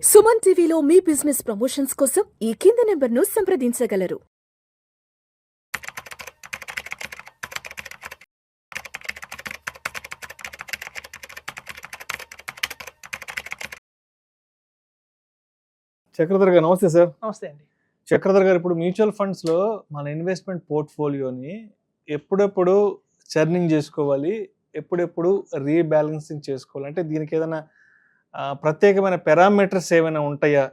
సుమన్ టీవీలో మీ business promotions కోసం ఈ కింది నెంబర్ను సంప్రదించగలరు. చక్రధర్ గారు నమస్తే సార్. నమస్తే అండి. చక్రధర్ గారు, ఇప్పుడు మ్యూచువల్ ఫండ్స్లో మన ఇన్వెస్ట్మెంట్ పోర్ట్ఫోలియోని ఎప్పుడెప్పుడు చర్నింగ్ చేసుకోవాలి, ఎప్పుడెప్పుడు రీబ్యాలెన్సింగ్ చేసుకోవాలి, అంటే దీనికి ఏదైనా ప్రత్యేకమైన పారామీటర్స్ ఏమైనా ఉంటాయా?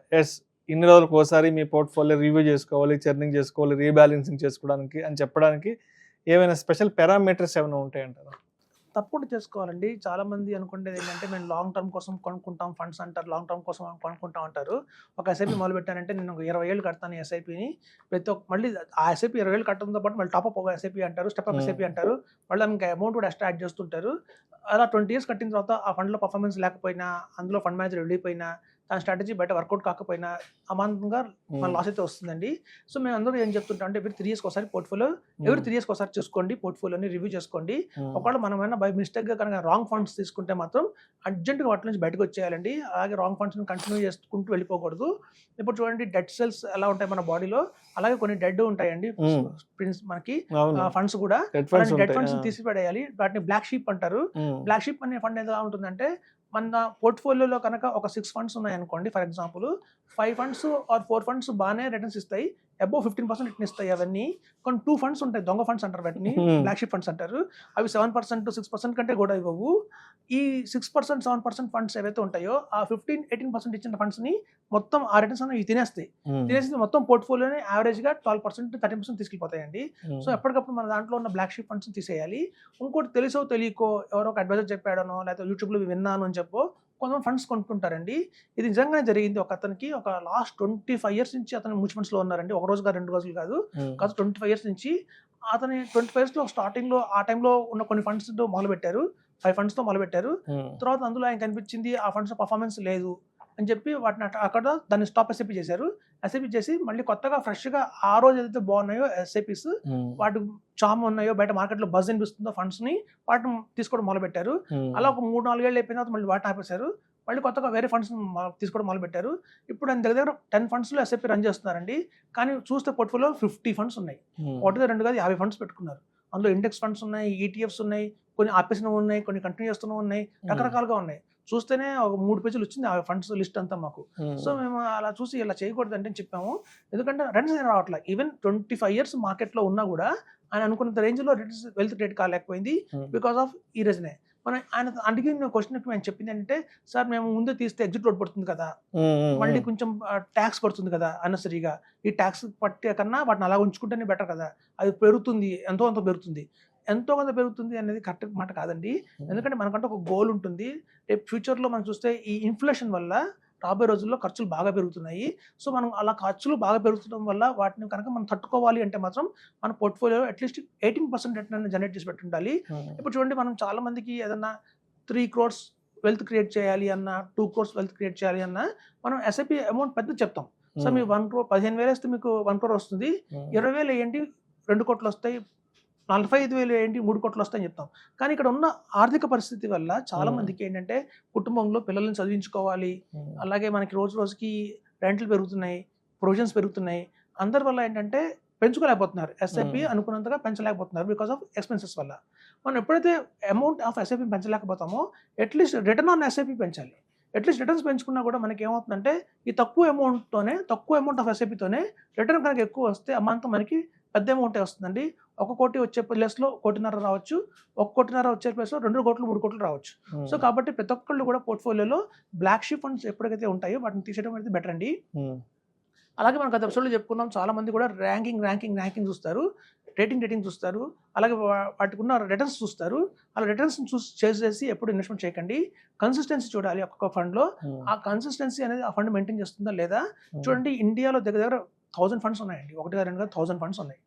ఇన్ని రోజులకు ఒకసారి మీ పోర్ట్ఫోలియో రివ్యూ చేసుకోవాలి, చర్నింగ్ చేసుకోవాలి, రీబ్యాలెన్సింగ్ చేసుకోవడానికి అని చెప్పడానికి ఏమైనా స్పెషల్ పారామీటర్స్ ఏమైనా ఉంటాయంటారా? తప్పకుండా చేసుకోవాలండి. చాలామంది అనుకునేది ఏంటంటే మేము లాంగ్ టర్మ్ కోసం కొనుక్కుంటాం ఫండ్స్ అంటారు, లాంగ్ టర్మ్ కోసం కొనుక్కుంటాం అంటారు. ఒక ఎస్ఐపి మొదలుపెట్టానంటే నేను 20 ఏళ్ళు కడతాను ఈ ఎస్ఐపిని, మళ్ళీ ఆ ఎస్ఐపి 20 ఏళ్ళు కట్టడంతో పాటు మళ్ళీ టాప్అప్ ఒక ఎస్ఐపి అంటారు, స్టెప్అప్ ఎస్ఐపి అంటారు, మళ్ళీ ఇంకా అమౌంట్ కూడా ఎక్స్ట్రా యాడ్ చేస్తుంటారు. అలా 20 ఇయర్స్ కట్టిన తర్వాత ఆ ఫండ్లో పర్ఫార్మెన్స్ లేకపోయినా, అందులో ఫండ్ మేనేజర్ వెళ్ళిపోయినా, తన స్ట్రాటజీ బయట వర్కౌట్ కాకపోయినా అమాంతంగా మన లాస్ అయితే వస్తుందండి. సో మేము అందరూ ఏం చెప్తుంటాం అంటే ఎవ్రీ 3 ఇయర్స్కి ఒకసారి ఎవ్రీ 3 ఇయర్స్కి ఒకసారి చూసుకోండి, పోర్ట్ఫోలియోని రివ్యూ చేసుకోండి. ఒకవేళ మనమైనా బై మిస్టేక్గా కనుక రాంగ్ ఫండ్స్ తీసుకుంటే మాత్రం అర్జెంట్గా వాటి నుంచి బయటకు వచ్చేయాలండి. అలాగే రాంగ్ ఫండ్స్ని కంటిన్యూ చేసుకుంటూ వెళ్ళిపోకూడదు. ఇప్పుడు చూడండి, డెడ్ సెల్స్ ఎలా ఉంటాయి మన బాడీలో, అలాగే కొన్ని డెడ్ ఉంటాయండి మనకి ఫండ్స్ కూడా. డెడ్ ఫండ్స్ తీసిపడేయాలి. వాటిని బ్లాక్ షీప్ అంటారు. బ్లాక్ షీప్ అనే ఫండ్ ఎలా ఉంటుందంటే, మన పోర్ట్ఫోలియోలో కనుక ఒక 6 ఫండ్స్ ఉన్నాయనుకోండి, for example 5 funds or 4 funds బాగానే రిటర్న్స్ ఇస్తాయి, అబోవ్ 15% రిటర్న్ ఇస్తాయి. అవన్నీ కొన్ని 2 ఫండ్స్ ఉంటాయి, దొంగ ఫండ్స్ అంటారు వాటిని, బ్లాక్ షీప్ ఫండ్స్ అంటారు. అవి 7% 6% కంటే కూడా ఇవ్వవు. ఈ 6% 7% ఫండ్స్ ఏవైతే ఉంటాయో ఆ 15-18% ఇచ్చిన ఫండ్స్ని మొత్తం ఆ రిటర్న్స్ అనేవి తినేసి మొత్తం పోర్ట్ఫోలియోని యావరేజ్గా 12% 13% తీసుకెళ్ళిపోతాయండి. సో ఎప్పటికప్పుడు మన దాంట్లో ఉన్న బ్లాక్ షీప్ ఫండ్స్ తీసేయాలి. ఇంకోటి తెలుసో తెలియకో ఎవరో ఒక అడ్వైజర్ చెప్పాడనో, లేకపోతే యూట్యూబ్లో విన్నాను అని చెప్పో కొంతమంది ఫండ్స్ కొనుక్కుంటారండి. ఇది నిజంగానే జరిగింది. ఒక అతనికి ఒక లాస్ట్ 25 ఇయర్స్ నుంచి అతను మ్యూచువల్ ఫండ్స్లో ఉన్నారండి. ఒక రోజు కాదు, 2 రోజులు కాదు, 25 ఇయర్స్ నుంచి. అతని 25 ఇయర్స్లో స్టార్టింగ్లో ఆ టైంలో ఉన్న కొన్ని ఫండ్స్తో మొదలుపెట్టారు, 5 ఫండ్స్తో మొదలుపెట్టారు. తర్వాత అందులో ఆయన కనిపించింది ఆ ఫండ్స్ పర్ఫార్మెన్స్ లేదు అని చెప్పి వాటిని అక్కడ దాన్ని స్టాప్ ఎస్ఐపి చేశారు. ఎస్ఐపి చేసి మళ్ళీ కొత్తగా ఫ్రెష్గా ఆ రోజు ఏదైతే బాగున్నాయో ఎస్ఐపిస్, వాటి చామ్ ఉన్నాయో, బయట మార్కెట్లో బజ్ అనిపిస్తుందో ఫండ్స్ని, వాటిని తీసుకోవడం మొదలుపెట్టారు. అలా ఒక 3-4 ఏళ్ళు అయిపోయిన తర్వాత మళ్ళీ వాటిని ఆపేశారు. మళ్ళీ కొత్తగా వేరే ఫండ్స్ తీసుకోవడం మొదలుపెట్టారు. ఇప్పుడు ఆయన దగ్గర 10 ఫండ్స్లో ఎస్ఐపి రన్ చేస్తున్నారండి. కానీ చూస్తే పోర్ట్ఫోలియో 50 ఫండ్స్ ఉన్నాయి. 1 కాదు 50 ఫండ్స్ పెట్టుకున్నారు. అందులో ఇండెక్స్ ఫండ్స్ ఉన్నాయి, ఈటీఎఫ్స్ ఉన్నాయి, కొన్ని ఆపేసినవి ఉన్నాయి, కొన్ని కంటిన్యూ చేస్తున్నవి ఉన్నాయి, రకరకాలుగా ఉన్నాయి. చూస్తేనే ఒక 3 పేజీలు వచ్చింది ఆ ఫండ్స్ లిస్ట్ అంతా మాకు. సో మేము అలా చూసి ఇలా చేయకూడదు అంటే చెప్పాము. ఎందుకంటే రిటర్న్స్ ఏం రావట్లే. ఈవెన్ 25 ఇయర్స్ మార్కెట్లో ఉన్నా కూడా ఆయన అనుకున్నంత రేంజ్లో రిటర్న్స్ వెల్త్ క్రియేట్ కాలేకపోయింది, బికాస్ ఆఫ్ ఈ రీజనే. ఆయన అడిగిన క్వశ్చన్ ఆయన చెప్పింది అంటే, సార్ మేము ముందే తీస్తే ఎగ్జిట్ లోడ్ పడుతుంది కదా, మళ్ళీ కొంచెం ట్యాక్స్ పడుతుంది కదా అన్నసరిగా, ఈ ట్యాక్స్ పట్టే కన్నా వాటిని అలా ఉంచుకుంటేనే బెటర్ కదా, అది పెరుగుతుంది, ఎంతో కొంత పెరుగుతుంది అనేది కరెక్ట్ మాట కాదండి. ఎందుకంటే మనకంటే ఒక గోల్ ఉంటుంది. రేపు ఫ్యూచర్లో మనం చూస్తే ఈ ఇన్ఫ్లేషన్ వల్ల రాబోయే రోజుల్లో ఖర్చులు బాగా పెరుగుతున్నాయి. సో మనం అలా ఖర్చులు బాగా పెరుగుతుండడం వల్ల వాటిని కనుక మనం తట్టుకోవాలి అంటే మాత్రం మన పోర్ట్ఫోలియో అట్లీస్ట్ 18% రిటర్న్ జనరేట్ చేసి పెట్టి ఉండాలి. ఇప్పుడు చూడండి, మనం చాలా మందికి ఏదన్నా 3 crores వెల్త్ క్రియేట్ చేయాలి అన్నా, 2 crores వెల్త్ క్రియేట్ చేయాలి అన్నా మనం ఎస్ఐపి అమౌంట్ పెద్ద చెప్తాం. సో మీరు 1 crore 15,000 వేస్తే మీకు 1 crore వస్తుంది, 20,000 వేయండి 2 కోట్లు వస్తాయి, 45,000 వేయండి 3 కోట్లు వస్తాయని చెప్తాం. కానీ ఇక్కడ ఉన్న ఆర్థిక పరిస్థితి వల్ల చాలా మందికి ఏంటంటే, కుటుంబంలో పిల్లల్ని చదివించుకోవాలి, అలాగే మనకి రోజు రోజుకి రెంట్లు పెరుగుతున్నాయి, ప్రొవిజన్స్ పెరుగుతున్నాయి, అందరి వల్ల ఏంటంటే పెంచుకోలేకపోతున్నారు, ఎస్ఐపి అనుకున్నంతగా పెంచలేకపోతున్నారు బికాస్ ఆఫ్ ఎక్స్పెన్సెస్ వల్ల. మనం ఎప్పుడైతే అమౌంట్ ఆఫ్ ఎస్ఐపి పెంచలేకపోతామో అట్లీస్ట్ రిటర్న్ ఆన్ ఎస్ఐపి పెంచాలి. అట్లీస్ట్ రిటర్న్స్ పెంచుకున్నా కూడా మనకి ఏమవుతుందంటే, ఈ తక్కువ అమౌంట్ ఆఫ్ ఎస్ఐపితోనే రిటర్న్ కనుక ఎక్కువ వస్తే అమాంతం మనకి పెద్ద అమౌంటే వస్తుందండి. 1 కోటి వచ్చే ప్లేస్లో 1.5 కోటి రావచ్చు, 1.5 కోటి వచ్చే ప్లేస్లో 2 కోట్లు 3 కోట్లు రావచ్చు. సో కాబట్టి ప్రతి ఒక్కళ్ళు కూడా పోర్ట్ఫోలియోలో బ్లాక్ షీప్ ఫండ్స్ ఎప్పుడైతే ఉంటాయో వాటిని తీసేయడం అనేది బెటర్ అండి. అలాగే మనం గత ఎపిసోడ్లో చెప్పుకున్నాం, చాలా మంది కూడా ర్యాంకింగ్ చూస్తారు, రేటింగ్ చూస్తారు, అలాగే వాటికి ఉన్న రిటర్న్స్ చూస్తారు. అలా రిటర్న్స్ చేసి ఎప్పుడు ఇన్వెస్ట్మెంట్ చేయకండి. కన్సిస్టెన్సీ చూడాలి ఒక్కొక్క ఫండ్లో. ఆ కన్సిస్టెన్సీ అనేది ఆ ఫండ్ మెయింటైన్ చేస్తుందా లేదా చూడండి. ఇండియాలో దగ్గర 1000 ఫండ్స్ ఉన్నాయండి, 1 కాదు 2 కాదు 1000 ఫండ్స్ ఉన్నాయి.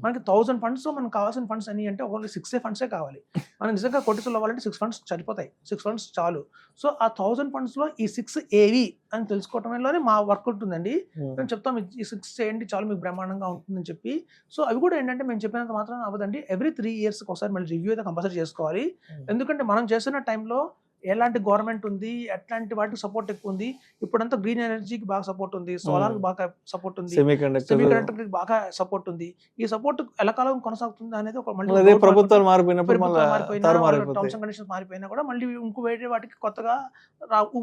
మనకి 1000 ఫండ్స్ మనకు కావాల్సిన ఫండ్స్ అన్ని అంటే ఓన్లీ 6 ఫండ్సే కావాలి. మనం నిజంగా కోటీశ్వరులు అవ్వాలంటే 6 ఫండ్స్ సరిపోతాయి, 6 ఫండ్స్ చాలు. సో ఆ 1000 ఫండ్స్లో ఈ 6 ఏవి అని తెలుసుకోవటంలోనే మా వర్క్ ఉంటుందండి. మేము చెప్తాం ఈ 6 చేయండి చాలు, మీకు బ్రహ్మాండంగా ఉంటుందని చెప్పి. సో అవి కూడా ఏంటంటే మేము చెప్పినంత మాత్రం అవ్వదండి, ఎవ్రీ 3 ఇయర్స్కి ఒకసారి మళ్ళీ రివ్యూ అయితే కంపల్సరీ చేసుకోవాలి. ఎందుకంటే మనం చేస్తున్న టైంలో ఎలాంటి గవర్నమెంట్ ఉంది, ఎట్లాంటి వాటికి సపోర్ట్ ఎక్కువ ఉంది. ఇప్పుడంతా గ్రీన్ ఎనర్జీకి బాగా సపోర్ట్ ఉంది, సోలార్కి బాగా సపోర్ట్ ఉంది, సెమీ కండక్టర్కి బాగా సపోర్ట్ ఉంది. ఈ సపోర్ట్ ఎల్లకాలం కొనసాగుతుంది అనేది ఒక మళ్ళీ ప్రభుత్వాలు మారిపోయినప్పుడు టర్మ్స్ అండ్ కండిషన్స్ మారిపోయినా కూడా మళ్ళీ ఇంకో వేరే వాటికి కొత్తగా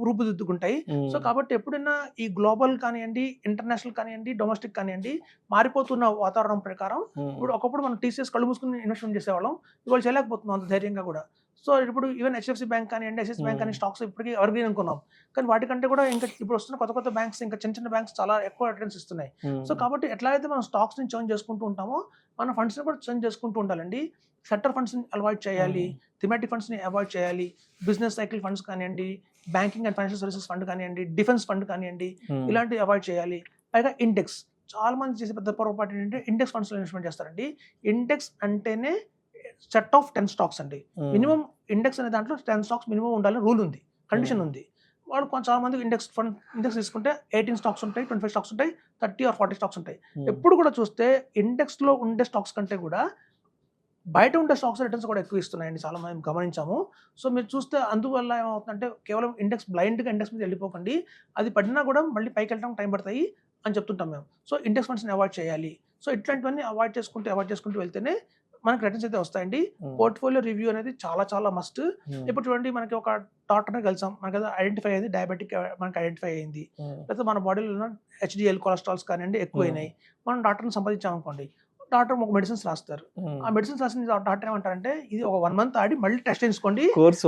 రూపుదిద్దుకుంటాయి. సో కాబట్టి ఎప్పుడైనా ఈ గ్లోబల్ కానివ్వండి, ఇంటర్నేషనల్ కానివ్వండి, డొమెస్టిక్ కానివ్వండి, మారిపోతున్న వాతావరణం ప్రకారం ఇప్పుడు ఒకప్పుడు మనం టీసీఎస్ కళ్ళు మూసుకుని ఇన్వెస్ట్మెంట్ చేసేవాళ్ళం, ఇవాళ చేయలేకపోతున్నాం అంత ధైర్యంగా కూడా. సో ఇప్పుడు ఈవెన్ హెచ్ఎఫ్సి బ్యాంక్ కానివ్వండి, ఎస్ఎస్ బ్యాంక్ కానీ స్టాక్స్ ఇప్పటికీ ఎవర్గ్రీన్ అనుకున్నాం, కానీ వాటికంటే కూడా ఇంకా ఇప్పుడు వస్తున్న కొత్త కొత్త బ్యాంక్స్, ఇంకా చిన్న చిన్న బ్యాంక్స్ చాలా ఎక్కువ రిటర్న్స్ ఇస్తున్నాయి. సో కాబట్టి ఎట్లయితే మనం స్టాక్స్ ని చేంజ్ చేసుకుంటూ ఉంటామో మన ఫండ్స్ ని కూడా చేంజ్ చేసుకుంటూ ఉండాలండి. సెక్టర్ ఫండ్స్ ని అవాయిడ్ చేయాలి, థిమాటిక్ ఫండ్స్ ని అవాయిడ్ చేయాలి, బిజినెస్ సైకిల్ ఫండ్స్ కానివ్వండి, banking and financial services fund కానివ్వండి, డిఫెన్స్ ఫండ్ కానివ్వండి, ఇలాంటివి అవాయిడ్ చేయాలి. పైగా ఇండెక్స్, చాలా మంది చేసే పెద్ద పొరపాటు ఏంటంటే ఇండెక్స్ ఫండ్స్ లో ఇన్వెస్ట్మెంట్ చేస్తారండి. ఇండెక్స్ అంటేనే సెట్ ఆఫ్ 10 స్టాక్స్ అండి. మినిమం ఇండెక్స్ అనే దాంట్లో 10 స్టాక్స్ మినిమం ఉండాలని రూల్ ఉంది, కండిషన్ ఉంది. వాళ్ళు చాలా మంది ఇండెక్స్ తీసుకుంటే 18 స్టాక్స్ ఉంటాయి, 25 స్టాక్స్ ఉంటాయి, 30 or 40 స్టాక్స్ ఉంటాయి. ఎప్పుడు కూడా చూస్తే ఇండెక్స్ లో ఉండే స్టాక్స్ కంటే కూడా బయట ఉండే స్టాక్స్ రిటర్న్స్ కూడా ఎక్కువ ఇస్తున్నాయండి, చాలా మంది గమనించాము. సో మీరు చూస్తే అందువల్ల ఏమవుతుందంటే కేవలం బ్లైండ్గా ఇండెక్స్ మీద వెళ్ళిపోకండి, అది పడినా కూడా మళ్ళీ పైకి వెళ్ళడం టైం పడతాయి అని చెప్తుంటాం మేము. సో ఇండెక్స్ ఫండ్స్ని అవాయిడ్ చేయాలి. సో ఇట్లాంటివన్నీ అవాయిడ్ చేసుకుంటూ వెళ్తేనే మనకి రిటర్న్స్ అయితే వస్తాయండి. పోర్ట్ఫోలియో రివ్యూ అనేది చాలా చాలా మస్ట్. ఇప్పుడు చూడండి, మనకి ఒక డాక్టర్ని కలిసాం, మనకి ఐడెంటిఫై అయింది డయాబెటిక్, మనకి ఐడెంటిఫై అయింది, లేకపోతే మన బాడీలో ఉన్న HDL కొలెస్ట్రాల్స్ కానివ్వండి ఎక్కువైనాయి, మనం డాక్టర్ని సంపాదించామనుకోండి, డాక్టర్ ఒక మెడిసిన్స్ రాస్తారు. ఆ మెడిసిన్స్ రాసిన డాక్టర్ ఏమంటారంటే ఇది ఒక 1 month ఆడి మళ్ళీ టెస్ట్ చేసుకోండి, కోర్స్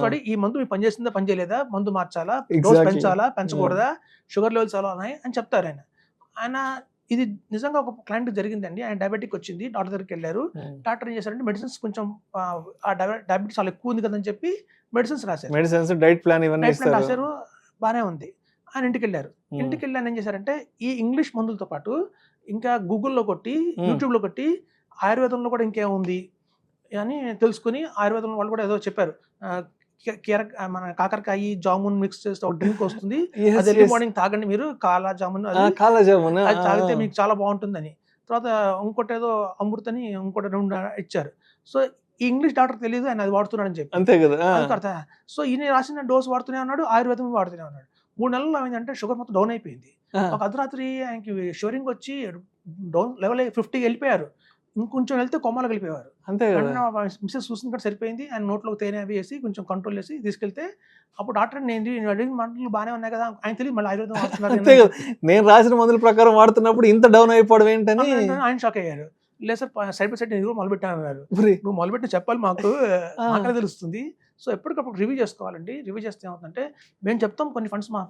వాడి ఈ మందు మీ పనిచేస్తుందా పని చేయలేదా, మందు మార్చాలా, డోస్ పెంచాలా పెంచకూడదా, షుగర్ లెవెల్స్ ఎలా ఉన్నాయి అని చెప్తారు ఆయన. ఇది నిజంగా ఒక క్లయింట్ జరిగిందండి. ఆయన డయాబెటిక్ వచ్చింది, డాక్టర్ దగ్గరికి వెళ్ళారు. డాక్టర్ ఏం చేశారంటే మెడిసిన్స్ కొంచెం ఆ డయాబెటిక్స్ చాలా ఎక్కువ ఉంది కదని చెప్పి మెడిసిన్స్ రాశారు, డైట్ ప్లాన్ రాశారు, బాగానే ఉంది. ఆయన ఇంటికి వెళ్ళారు. ఇంటికి వెళ్ళి ఆయన ఏం చేశారంటే ఈ ఇంగ్లీష్ మందులతో పాటు ఇంకా గూగుల్లో కొట్టి, యూట్యూబ్లో కొట్టి ఆయుర్వేదంలో కూడా ఇంకేముంది అని తెలుసుకుని, ఆయుర్వేదంలో వాళ్ళు కూడా ఏదో చెప్పారు, మన కాకరకాయ జామున్ మిక్స్ చేస్తే ఒక డ్రింక్ వస్తుంది, అది ఎర్లీ మార్నింగ్ తాగండి మీరు, కాలా జామున్ అది తాగితే మీకు చాలా బాగుంటుందని. తర్వాత ఇంకోటి ఏదో అమృతని ఇంకోటి 2 ఇచ్చారు. సో ఈ ఇంగ్లీష్ డాక్టర్ తెలియదు ఆయన అది వాడుతున్నాడని చెప్పి, అంతే కదా. సో ఈయన రాసిన డోస్ వాడుతూనే ఉన్నాడు, ఆయుర్వేదం వాడుతూనే ఉన్నాడు. 3 నెలల్లో ఏమైందంటే షుగర్ మొత్తం డౌన్ అయిపోయింది. ఒక అర్ధరాత్రి ఆయనకి షుగరింగ్ వచ్చి డౌన్ లెవెల్ 50 వెళ్ళిపోయారు. ఇంకొంచెం వెళ్తే కొమ్మలు వెళ్ళిపోయారు, అంతే. మిస్సెస్ చూసిన కూడా సరిపోయింది. ఆయన నోట్లోకి తేనె అవి వేసి కొంచెం కంట్రోల్ చేసి తీసుకెళ్తే అప్పుడు డాక్టర్ నేను అడిగిన మందులు బాగానే ఉన్నాయి కదా, ఆయన తెలియదు మళ్ళీ ఆయుర్వేదం వాడుతున్నారు, నేను రాసిన మందుల ప్రకారం వాడుతున్నప్పుడు ఇంత డౌన్ అయిపోవడం ఏంటని ఆయన షాక్ అయ్యారు. లేదు సార్, సైడ్ బై సైడ్ నేను కూడా మొదలుపెట్టాను అన్నారు. నువ్వు మొదలుపెట్టి చెప్పాలి మాకు, మాకనే తెలుస్తుంది. సో ఎప్పటికప్పుడు రివ్యూ చేసుకోవాలండి. రివ్యూ చేస్తే ఏమవుతుందంటే మేము చెప్తాం కొన్ని ఫండ్స్ మా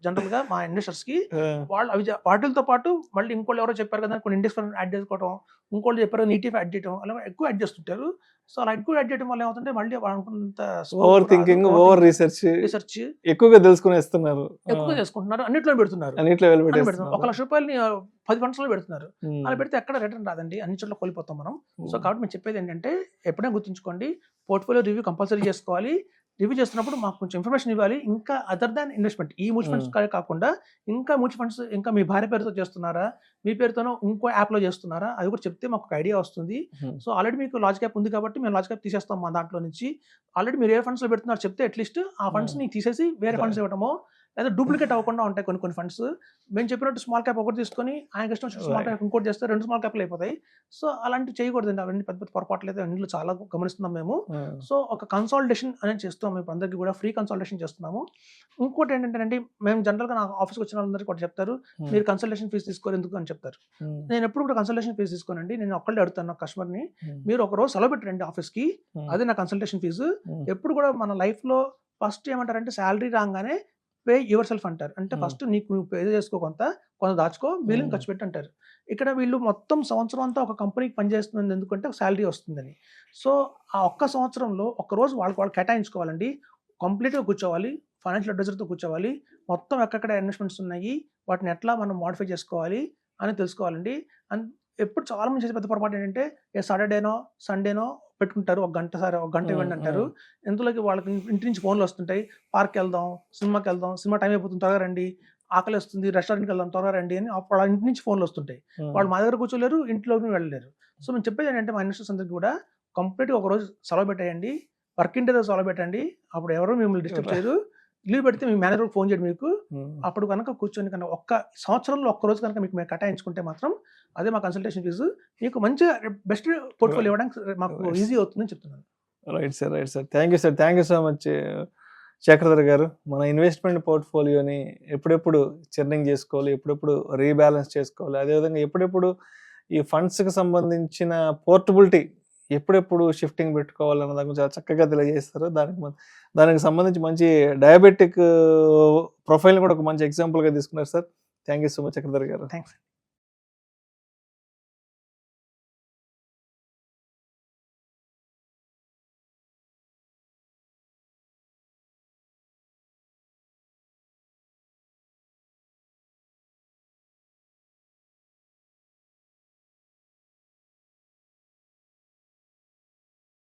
జనరల్గా మా ఇన్వెస్టర్స్కి, వాళ్ళు అవి వాటితో పాటు మళ్ళీ ఇంకోళ్ళు ఎవరో చెప్పారు కదా కొన్ని ఇండెక్స్ ఫండ్ యాడ్ చేసుకోవడం, ఇంకోళ్ళు చెప్పారు ETF యాడ్ చేయడం, అలా ఎక్కువ యాడ్ చేస్తుంటారు. సో అలా ఎక్కువ యాడ్ చేయడం వల్ల ఏమవుతుంటే మళ్ళీ అనుకున్నంత ఓవర్ థింకింగ్, ఓవర్ రీసెర్చ్ ఎక్కువగా తెలుసుకునేస్తున్నారు, ఎక్కువగా చేసుకుంటున్నారు, అన్నిట్లో పెడుతున్నారు. 1 లక్ష రూపాయలని 10 ఫండ్స్లో పెడుతున్నారు. అలా పెడితే ఎక్కడ రిటర్న్ రాదండి, అన్ని చోట్ల కోల్పోతాం మనం. సో కాబట్టి మేము చెప్పేది ఏంటంటే ఎప్పుడైనా గుర్తుంచుకోండి, పోర్ట్ఫోలియో రివ్యూ కంపల్సరీ చేసుకోవాలి. రివ్యూ చేస్తున్నప్పుడు మాకు కొంచెం ఇన్ఫర్మేషన్ ఇవ్వాలి. ఇంకా అదర్ దాన్ ఇన్వెస్ట్మెంట్, ఈ మ్యూచువల్ ఫండ్స్ కాకుండా ఇంకా మ్యూచువల్ ఫండ్స్ ఇంకా మీ భార్య పేరుతో చేస్తున్నారా, మీ పేరుతోనో ఇంకో యాప్లో చేస్తున్నారా, అది కూడా చెప్తే మాకు ఒక ఐడియా వస్తుంది. సో ఆల్రెడీ మీకు లాజిక్ యాప్ ఉంది కాబట్టి మేము లాజిక్ యాప్ తీసేస్తాం మా దాంట్లో నుంచి. ఆల్రెడీ మీరు ఏ ఫండ్స్లో పెడుతున్నారు చెప్తే అట్లీస్ట్ ఆ ఫండ్స్ని తీసేసి వేరే ఫండ్స్ ఇవ్వడమో, లేదా డూప్లికేట్ అవ్వకుండా ఉంటాయి కొన్ని ఫండ్స్. మేము చెప్పినట్టు స్మాల్ క్యాప్ ఒకటి తీసుకొని ఆయనకి ఇష్టం స్మాల్ క్యాప్ ఇంకోటి చేస్తే 2 స్మాల్ క్యాప్లు అయిపోతాయి. సో అలాంటివి చేయకూడదండి, అవన్నీ పెద్ద పొరపాట్లు అయితే అన్నింటిలో చాలా గమనిస్తున్నాం మేము. సో ఒక కన్సల్టేషన్ అనేది చేస్తున్నాం, మేము అందరికీ కూడా ఫ్రీ కన్సల్టేషన్ చేస్తున్నాము. ఇంకోటి ఏంటంటే మేము జనరల్గా నా ఆఫీస్కి వచ్చిన వాళ్ళందరికీ కూడా చెప్తారు, మీరు కన్సల్టేషన్ ఫీజు తీసుకోరు ఎందుకు అని చెప్తారు. నేను ఎప్పుడు కూడా కన్సల్టేషన్ ఫీజు తీసుకోనండి. నేను ఒక్కళ్ళే అడుగుతాను నా కస్టమర్ని, మీరు ఒక రోజు సెలవు పెట్టండి ఆఫీస్కి, అదే నా కన్సల్టేషన్ ఫీజు. ఎప్పుడు కూడా మన లైఫ్లో ఫస్ట్ ఏమంటారంటే శాలరీ రాగానే పే యువర్ సెల్ఫ్ అంటారు. అంటే ఫస్ట్ నీకు నువ్వు పే చేసుకో, కొంత దాచుకో, మిగిలిన ఖర్చు పెట్టి అంటారు. ఇక్కడ వీళ్ళు మొత్తం సంవత్సరం అంతా ఒక కంపెనీకి పనిచేస్తుంది ఎందుకంటే ఒక శాలరీ వస్తుందని. సో ఆ ఒక్క సంవత్సరంలో ఒక్కరోజు వాళ్ళు కేటాయించుకోవాలండి. కంప్లీట్గా కూర్చోవాలి, ఫైనాన్షియల్ అడ్వైజర్తో కూర్చోవాలి, మొత్తం ఎక్కడ ఇన్వెస్ట్మెంట్స్ ఉన్నాయి, వాటిని ఎట్లా మనం మోడిఫై చేసుకోవాలి అని తెలుసుకోవాలండి. ఎప్పుడు చాలా మంది చేసే పెద్ద పొరపాటు ఏంటంటే సాటర్డేనో సండేనో పెట్టుకుంటారు, ఒక గంట ఇవ్వండి అంటారు. ఇందులోకి వాళ్ళకి ఇంటి నుంచి ఫోన్లు వస్తుంటాయి, పార్క్ వెళ్దాం, సినిమాకి వెళ్దాం, సినిమా టైం అయిపోతుంది త్వరగా రండి, ఆకలి వస్తుంది, రెస్టారెంట్కి వెళ్దాం త్వరగా రండి అని వాళ్ళ ఇంటి నుంచి ఫోన్లు వస్తుంటాయి. వాళ్ళు మా దగ్గర కూర్చోలేరు, ఇంట్లోకి వెళ్ళలేరు. సో మేము చెప్పేది ఏంటంటే మా ఇన్వెస్టర్స్ అందరికీ కూడా కంప్లీట్గా ఒక రోజు సెలవు పెట్టేయండి, వర్కింగ్ డే రోజు సాల్వ్ పెట్టండి. అప్పుడు ఎవరు మిమ్మల్ని డిస్టర్బ్ చేయరు. లీవ్ పెడితే మీ మేనేజర్ ఫోన్ చేయడు మీకు. అప్పుడు కనుక కూర్చొని కనుక ఒక్క సంవత్సరంలో ఒక్క రోజు కనుక మీకు మేము కేటాయించుకుంటే మాత్రం అదే మా కన్సల్టేషన్ ఫీజు. మీకు మంచిగా బెస్ట్ పోర్ట్‌ఫోలియో ఇవ్వడానికి మాకు ఈజీ అవుతుందని చెప్తున్నాను. Right sir. Thank you sir. Thank you so much Chakradhar గారు. మన ఇన్వెస్ట్మెంట్ పోర్ట్ఫోలియోని ఎప్పుడెప్పుడు చర్నింగ్ చేసుకోవాలి, ఎప్పుడెప్పుడు రీబ్యాలెన్స్ చేసుకోవాలి, అదేవిధంగా ఎప్పుడెప్పుడు ఈ ఫండ్స్కి సంబంధించిన పోర్టబిలిటీ ఎప్పుడెప్పుడు షిఫ్టింగ్ పెట్టుకోవాలన్న దాని గురించి చాలా చక్కగా తెలియజేస్తారు. దానికి సంబంధించి మంచి డయాబెటిక్ ప్రొఫైల్ని కూడా ఒక మంచి ఎగ్జాంపుల్గా తీసుకున్నారు sir. Thank you so much Chakradhar గారు. థ్యాంక్స్.